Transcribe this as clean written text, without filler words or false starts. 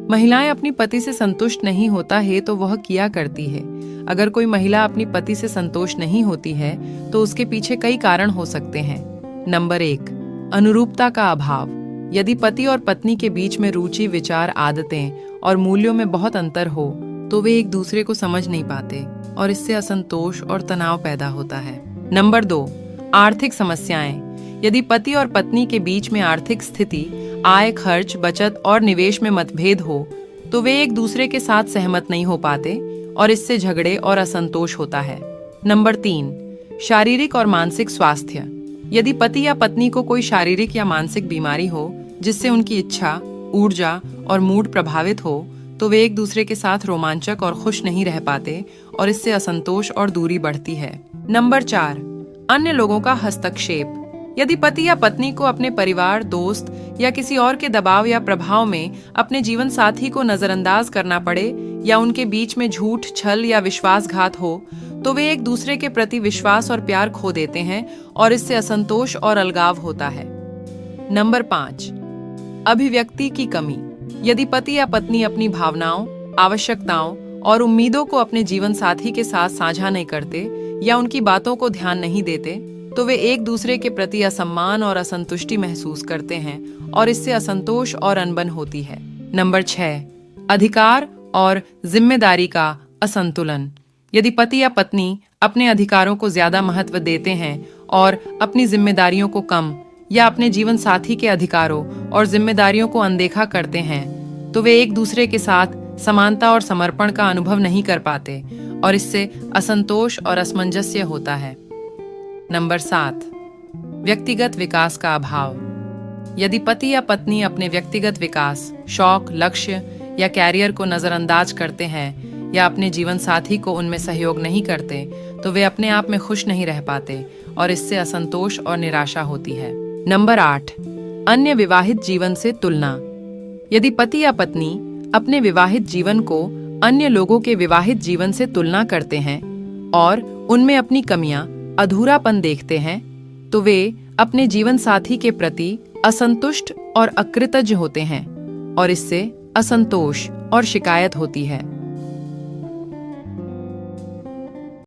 महिलाएं अपनी पति से संतुष्ट नहीं होता है तो वह किया करती है। अगर कोई महिला अपनी पति से संतुष्ट नहीं होती है तो उसके पीछे कई कारण हो सकते हैं। नंबर 1, अनुरूपता का अभाव। यदि पति और पत्नी के बीच में रुचि, विचार, आदतें और मूल्यों में बहुत अंतर हो तो वे एक दूसरे को समझ नहीं पाते और इससे असंतोष और तनाव पैदा होता है। नंबर 2, आर्थिक समस्याएं। यदि पति और पत्नी के बीच में आर्थिक स्थिति, आय, खर्च, बचत और निवेश में मतभेद हो तो वे एक दूसरे के साथ सहमत नहीं हो पाते और इससे झगड़े और असंतोष होता है। नंबर 3, शारीरिक और मानसिक स्वास्थ्य। यदि पति या पत्नी को कोई शारीरिक या मानसिक बीमारी हो जिससे उनकी इच्छा, ऊर्जा और मूड प्रभावित हो तो वे एक दूसरे के साथ रोमांचक और खुश नहीं रह पाते और इससे असंतोष और दूरी बढ़ती है। नंबर 4, अन्य लोगों का हस्तक्षेप। यदि पति या पत्नी को अपने परिवार, दोस्त या किसी और के दबाव या प्रभाव में अपने जीवन साथी को नजरअंदाज करना पड़े या उनके बीच में झूठ, छल या विश्वासघात हो तो वे एक दूसरे के प्रति विश्वास और प्यार खो देते हैं और इससे असंतोष और अलगाव होता है। नंबर 5, अभिव्यक्ति की कमी। यदि पति या पत्नी अपनी भावनाओं, आवश्यकताओं और उम्मीदों को अपने जीवन साथी के साथ साझा नहीं करते या उनकी बातों को ध्यान नहीं देते तो वे एक दूसरे के प्रति असम्मान और असंतुष्टि महसूस करते हैं और इससे असंतोष और अनबन होती है। नंबर 6, अधिकार और जिम्मेदारी का असंतुलन। यदि पति या पत्नी अपने अधिकारों को ज्यादा महत्व देते हैं और अपनी जिम्मेदारियों को कम या अपने जीवन साथी के अधिकारों और जिम्मेदारियों को अनदेखा करते हैं तो वे एक दूसरे के साथ समानता और समर्पण का अनुभव नहीं कर पाते और इससे असंतोष और असमंजस्य होता है। नंबर 7, व्यक्तिगत विकास का अभाव। यदि पति या पत्नी अपने व्यक्तिगत विकास, शौक, लक्ष्य या कैरियर को नजरअंदाज करते हैं या अपने जीवन साथी को उनमें सहयोग नहीं करते तो वे अपने आप में खुश नहीं रह पाते और इससे असंतोष और निराशा होती है। नंबर 8, अन्य विवाहित जीवन से तुलना। यदि पति या पत्नी अपने विवाहित जीवन को अन्य लोगों के विवाहित जीवन से तुलना करते हैं और उनमें अपनी कमियां, अधूरापन देखते हैं तो वे अपने जीवन साथी के प्रति असंतुष्ट और अकृतज्ञ होते हैं और इससे असंतोष और शिकायत होती है।